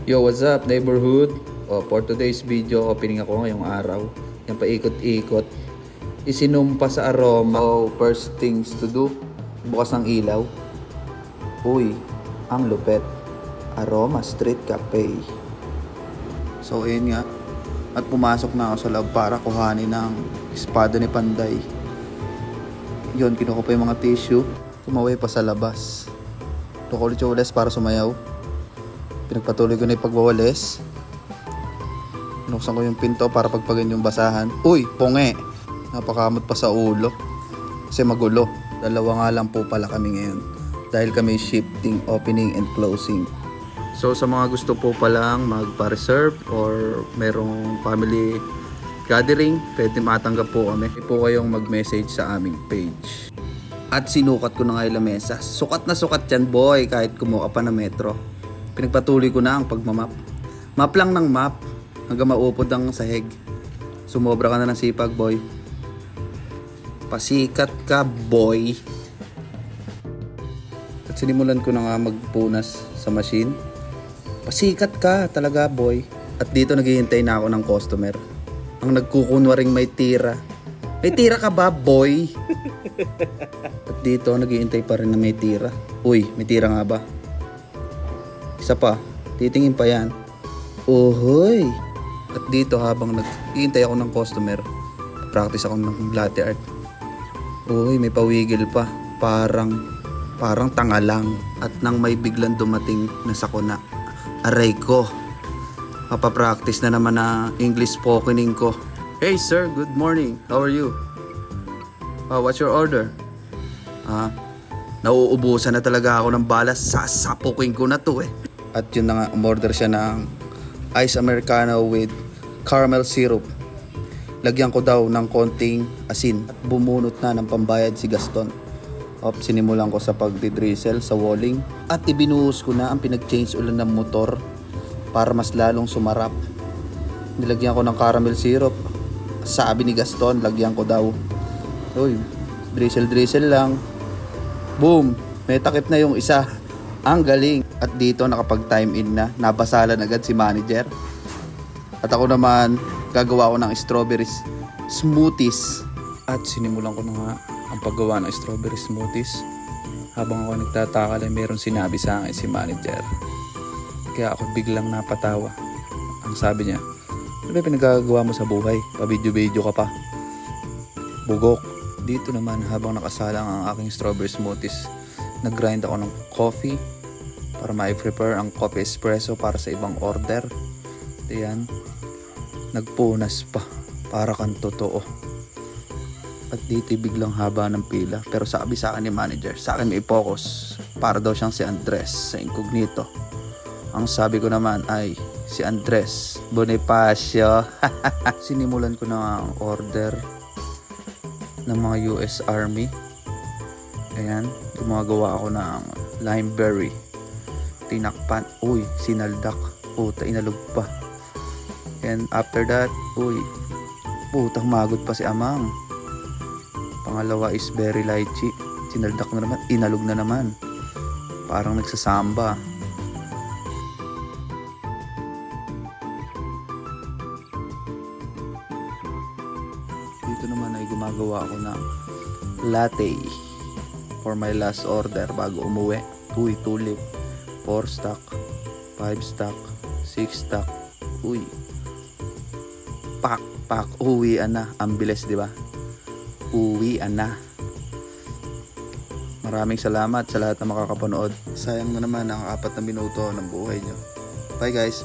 Yo, what's up neighborhood? For today's video, opening ako ngayong araw. Yan paikot-ikot. Isinumpa sa aroma. First things to do, bukas ng ilaw. Uy, ang lupet. Aroma Street Cafe. So ayun nga. At pumasok na ako sa loob para kuhanin ng espada ni Panday. Yun, kinuha pa yung mga tissue. Tumaway pa sa labas. Tukulit-tulis para sumayaw. Pinagpatuloy ko na yung pagwawalis. Pinuksan ko yung pinto para pagpagin yung basahan. Uy, punge! Napakamot pa sa ulo. Kasi magulo. Dalawa nga lang po pala kami ngayon. Dahil kami shifting, opening, and closing. So sa mga gusto po palang magpa-reserve or merong family gathering, pwede matanggap po kami. Pwede po kayong mag-message sa aming page. At sinukat ko na nga yung lamesa. Sukat na sukat yan boy, kahit kumuha pa na metro. Pinagpatuloy ko na ang pagmamap. Map lang ng map hanggang maupod ang sahig. Sumobra ka na ng sipag boy. Pasikat ka boy. At sinimulan ko na nga magpunas sa machine. Pasikat ka talaga boy. At dito naghihintay na ako ng customer. Ang nagkukunwaring may tira. May tira ka ba boy? At dito naghihintay pa rin na may tira. Uy, may tira nga ba? Isa pa, titingin pa yan. Uhoy! At dito habang naghihintay ako ng customer, practice ako ng latte art. Uy, may pawigil pa. Parang tanga lang. At nang may biglang dumating na sakuna, aray ko. Mapapractice na naman na English spokening ko. Hey sir, good morning. How are you? What's your order? Nauubusan na talaga ako ng balas. Sasapukin ko na to eh. At yun na nga, umorder siya ng Ice Americano with caramel syrup. Lagyan ko daw ng konting asin. At bumunot na ng pambayad si Gaston. Sinimulan ko sa pagdidrizzle sa walling. At ibinuhos ko na ang pinag-change ulan ng motor para mas lalong sumarap. Nilagyan ko ng caramel syrup. Sabi ni Gaston, lagyan ko daw. Uy, drizzle lang. Boom! May takip na yung isa. Ang galing. At dito nakapag-time in na. Nabasalan agad si manager. At ako naman, gagawa ko ng strawberry smoothies. At sinimulan ko na nga ang paggawa ng strawberry smoothies. Habang ako nagtataka lang, meron sinabi sa akin si manager. Kaya ako biglang napatawa. Ang sabi niya, ano ba pinagagawa mo sa buhay? Pa-video-video ka pa. Bugok. Dito naman habang nakasalang ang aking strawberry smoothies, nag-grind ako ng coffee para ma-prepare ang coffee espresso para sa ibang order. Ayan. Nagpunas pa para kang totoo. At dito biglang haba ng pila. Pero sabi sa akin ni manager, sa akin may focus. Para daw siyang si Andres sa incognito. Ang sabi ko naman ay si Andres Bonifacio. Sinimulan ko na ang order ng mga US Army. Ayan, gumagawa ako ng limeberry. Tinakpan, uy, sinaldak. Puta, inalog pa. And after that, uy, putang magot pa si Amang. Pangalawa is berry lychee. Sinaldak na naman, inalog na naman. Parang nagsasamba. Dito naman ay gumagawa ako ng latte for my last order bago umuwi. Uy, tulip. 4 stock, 5 stock, 6 stock. Uy. Pak. Uwian na. Ang bilis, di ba? Uwian na. Maraming salamat sa lahat na makakapanood. Sayang na naman ang 4 na minuto ng buhay nyo. Bye guys.